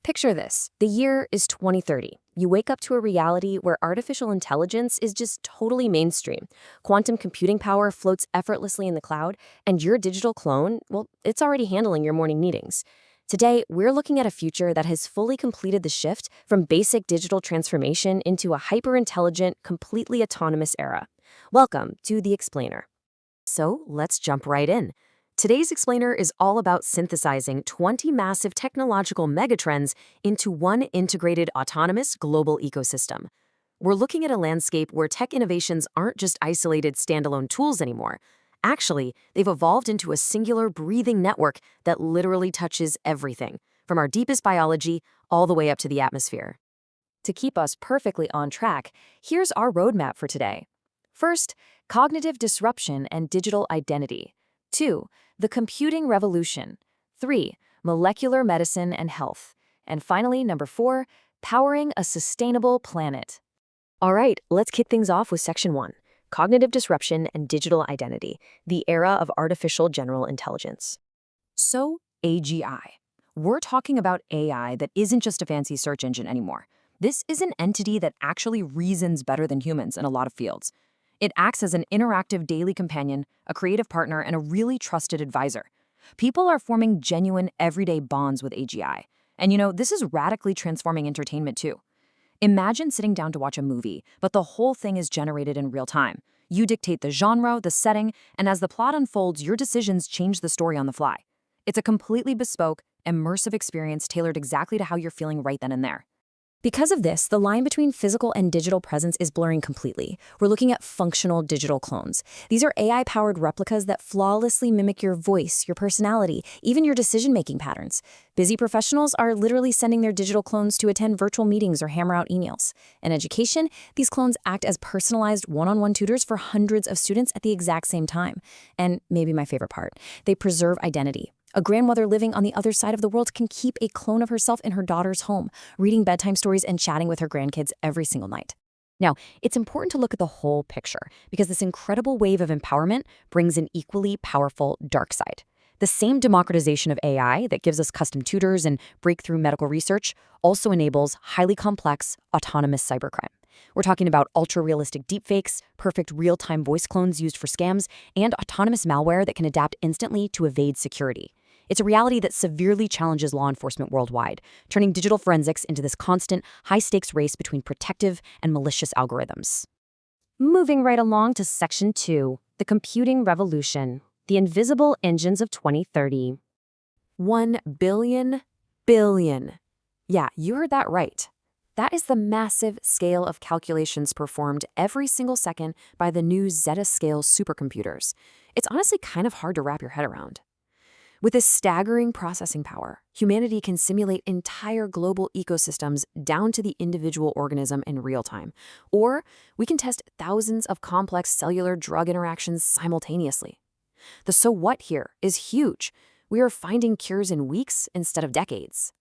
Picture this. The year is 2030. You wake up to a reality where artificial intelligence is just totally mainstream. Quantum computing power floats effortlessly in the cloud, and your digital clone, well, it's already handling your morning meetings. Today, we're looking at a future that has fully completed the shift from basic digital transformation into a hyper-intelligent, completely autonomous era. Welcome to The Explainer. So let's jump right in. Today's explainer is all about synthesizing 20 massive technological megatrends into one integrated autonomous global ecosystem. We're looking at a landscape where tech innovations aren't just isolated standalone tools anymore. Actually, they've evolved into a singular breathing network that literally touches everything, from our deepest biology all the way up to the atmosphere. To keep us perfectly on track, here's our roadmap for today. First, cognitive disruption and digital identity. 2. The computing revolution. 3. Molecular medicine and health. And finally, number 4, powering a sustainable planet. All right, let's kick things off with Section 1, cognitive disruption and digital identity, the era of artificial general intelligence. So, AGI. We're talking about AI that isn't just a fancy search engine anymore. This is an entity that actually reasons better than humans in a lot of fields. It acts as an interactive daily companion, a creative partner, and a really trusted advisor. People are forming genuine, everyday bonds with AGI. And this is radically transforming entertainment too. Imagine sitting down to watch a movie, but the whole thing is generated in real time. You dictate the genre, the setting, and as the plot unfolds, your decisions change the story on the fly. It's a completely bespoke, immersive experience tailored exactly to how you're feeling right then and there. Because of this, the line between physical and digital presence is blurring completely. We're looking at functional digital clones. These are AI-powered replicas that flawlessly mimic your voice, your personality, even your decision-making patterns. Busy professionals are literally sending their digital clones to attend virtual meetings or hammer out emails. In education, these clones act as personalized one-on-one tutors for hundreds of students at the exact same time. And maybe my favorite part, they preserve identity. A grandmother living on the other side of the world can keep a clone of herself in her daughter's home, reading bedtime stories and chatting with her grandkids every single night. Now, it's important to look at the whole picture because this incredible wave of empowerment brings an equally powerful dark side. The same democratization of AI that gives us custom tutors and breakthrough medical research also enables highly complex, autonomous cybercrime. We're talking about ultra-realistic deepfakes, perfect real-time voice clones used for scams, and autonomous malware that can adapt instantly to evade security. It's a reality that severely challenges law enforcement worldwide, turning digital forensics into this constant, high-stakes race between protective and malicious algorithms. Moving right along to Section 2, the computing revolution, the invisible engines of 2030. 1 billion. Yeah, you heard that right. That is the massive scale of calculations performed every single second by the new Zeta-scale supercomputers. It's honestly kind of hard to wrap your head around. With this staggering processing power, humanity can simulate entire global ecosystems down to the individual organism in real time. Or we can test thousands of complex cellular drug interactions simultaneously. The so what here is huge. We are finding cures in weeks instead of decades.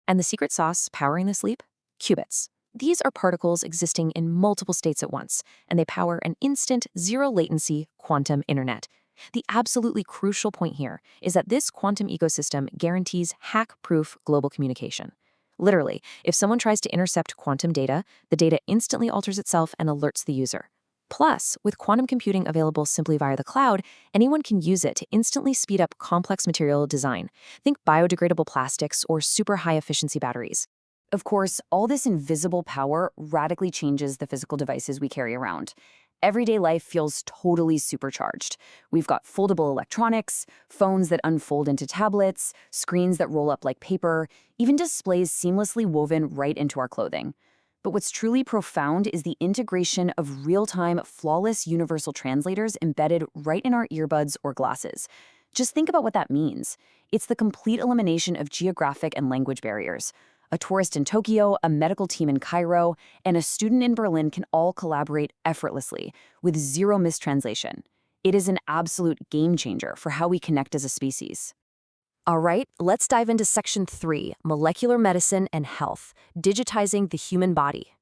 And the secret sauce powering this leap? Qubits. These are particles existing in multiple states at once, and they power an instant, zero-latency quantum internet. The absolutely crucial point here is that this quantum ecosystem guarantees hack-proof global communication. Literally, if someone tries to intercept quantum data, the data instantly alters itself and alerts the user. Plus, with quantum computing available simply via the cloud, anyone can use it to instantly speed up complex material design. Think biodegradable plastics or super high-efficiency batteries. Of course, all this invisible power radically changes the physical devices we carry around. Everyday life feels totally supercharged. We've got foldable electronics, phones that unfold into tablets, screens that roll up like paper, even displays seamlessly woven right into our clothing. But what's truly profound is the integration of real-time, flawless universal translators embedded right in our earbuds or glasses. Just think about what that means. It's the complete elimination of geographic and language barriers. A tourist in Tokyo, a medical team in Cairo, and a student in Berlin can all collaborate effortlessly with zero mistranslation. It is an absolute game changer for how we connect as a species. All right, let's dive into Section 3, molecular medicine and health, digitizing the human body.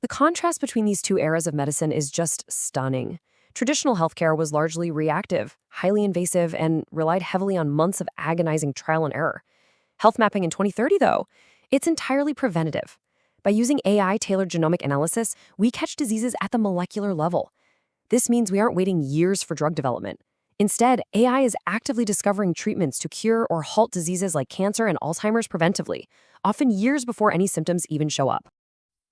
The contrast between these two eras of medicine is just stunning. Traditional healthcare was largely reactive, highly invasive, and relied heavily on months of agonizing trial and error. Health mapping in 2030, though, It's entirely preventative. By using AI-tailored genomic analysis, we catch diseases at the molecular level. This means we aren't waiting years for drug development. Instead, AI is actively discovering treatments to cure or halt diseases like cancer and Alzheimer's preventively, often years before any symptoms even show up.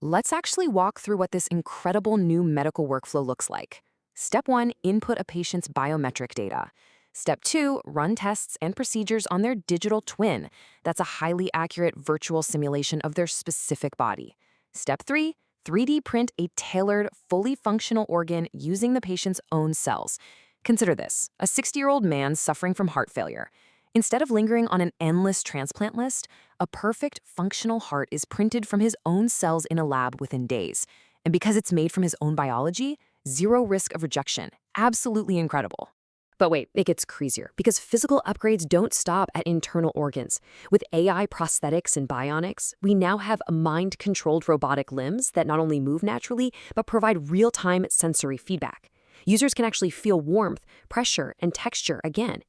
Let's actually walk through what this incredible new medical workflow looks like. Step 1, input a patient's biometric data. Step 2, run tests and procedures on their digital twin. That's a highly accurate virtual simulation of their specific body. Step 3, 3D print a tailored, fully functional organ using the patient's own cells. Consider this, a 60-year-old man suffering from heart failure. Instead of lingering on an endless transplant list, a perfect, functional heart is printed from his own cells in a lab within days. And because it's made from his own biology, zero risk of rejection. Absolutely incredible. But wait, it gets crazier, because physical upgrades don't stop at internal organs. With AI prosthetics and bionics, we now have mind-controlled robotic limbs that not only move naturally, but provide real-time sensory feedback. Users can actually feel warmth, pressure, and texture again.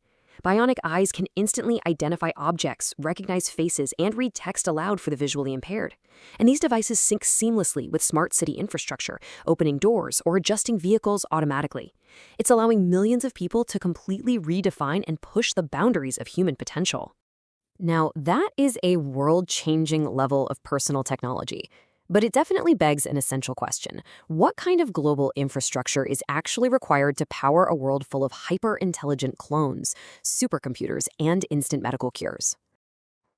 Bionic eyes can instantly identify objects, recognize faces, and read text aloud for the visually impaired. And these devices sync seamlessly with smart city infrastructure, opening doors or adjusting vehicles automatically. It's allowing millions of people to completely redefine and push the boundaries of human potential. Now, that is a world-changing level of personal technology. But it definitely begs an essential question. What kind of global infrastructure is actually required to power a world full of hyper-intelligent clones, supercomputers, and instant medical cures?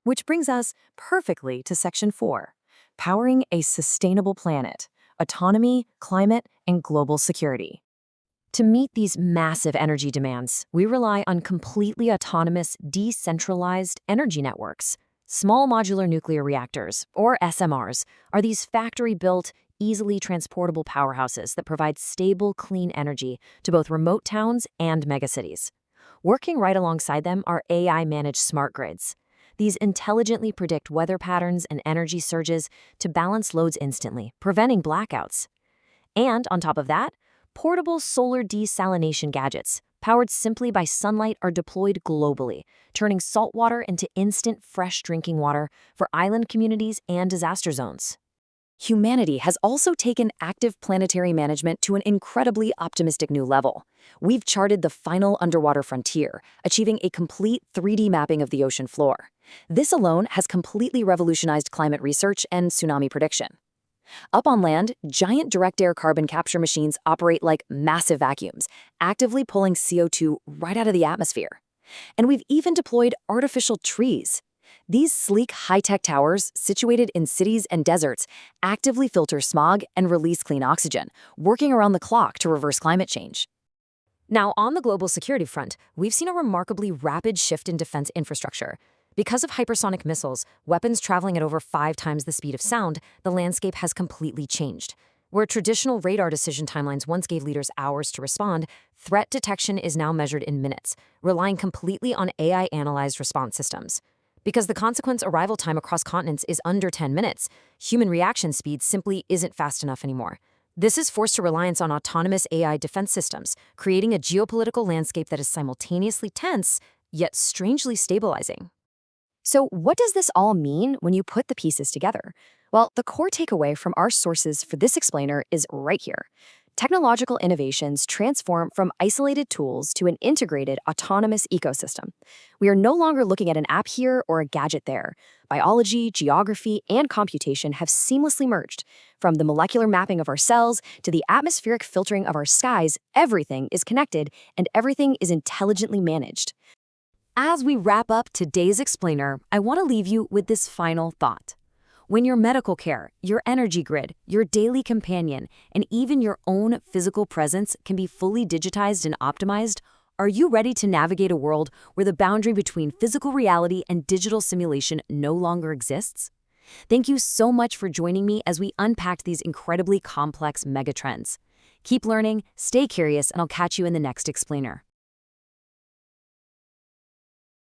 Which brings us perfectly to Section 4, powering a sustainable planet, autonomy, climate, and global security. To meet these massive energy demands, we rely on completely autonomous, decentralized energy networks. Small modular nuclear reactors, or SMRs, are these factory-built, easily transportable powerhouses that provide stable, clean energy to both remote towns and megacities. Working right alongside them are AI-managed smart grids. These intelligently predict weather patterns and energy surges to balance loads instantly, preventing blackouts. And on top of that, portable solar desalination gadgets, powered simply by sunlight, are deployed globally, turning salt water into instant, fresh drinking water for island communities and disaster zones. Humanity has also taken active planetary management to an incredibly optimistic new level. We've charted the final underwater frontier, achieving a complete 3D mapping of the ocean floor. This alone has completely revolutionized climate research and tsunami prediction. Up on land, giant direct-air carbon capture machines operate like massive vacuums, actively pulling CO2 right out of the atmosphere. And we've even deployed artificial trees. These sleek, high-tech towers, situated in cities and deserts, actively filter smog and release clean oxygen, working around the clock to reverse climate change. Now, on the global security front, we've seen a remarkably rapid shift in defense infrastructure. Because of hypersonic missiles, weapons traveling at over 5 times the speed of sound, the landscape has completely changed. Where traditional radar decision timelines once gave leaders hours to respond, threat detection is now measured in minutes, relying completely on AI-analyzed response systems. Because the consequence arrival time across continents is under 10 minutes, human reaction speed simply isn't fast enough anymore. This has forced a reliance on autonomous AI defense systems, creating a geopolitical landscape that is simultaneously tense, yet strangely stabilizing. So what does this all mean when you put the pieces together? Well, the core takeaway from our sources for this explainer is right here. Technological innovations transform from isolated tools to an integrated, autonomous ecosystem. We are no longer looking at an app here or a gadget there. Biology, geography, and computation have seamlessly merged. From the molecular mapping of our cells to the atmospheric filtering of our skies, everything is connected and everything is intelligently managed. As we wrap up today's explainer, I want to leave you with this final thought. When your medical care, your energy grid, your daily companion, and even your own physical presence can be fully digitized and optimized, are you ready to navigate a world where the boundary between physical reality and digital simulation no longer exists? Thank you so much for joining me as we unpacked these incredibly complex megatrends. Keep learning, stay curious, and I'll catch you in the next explainer.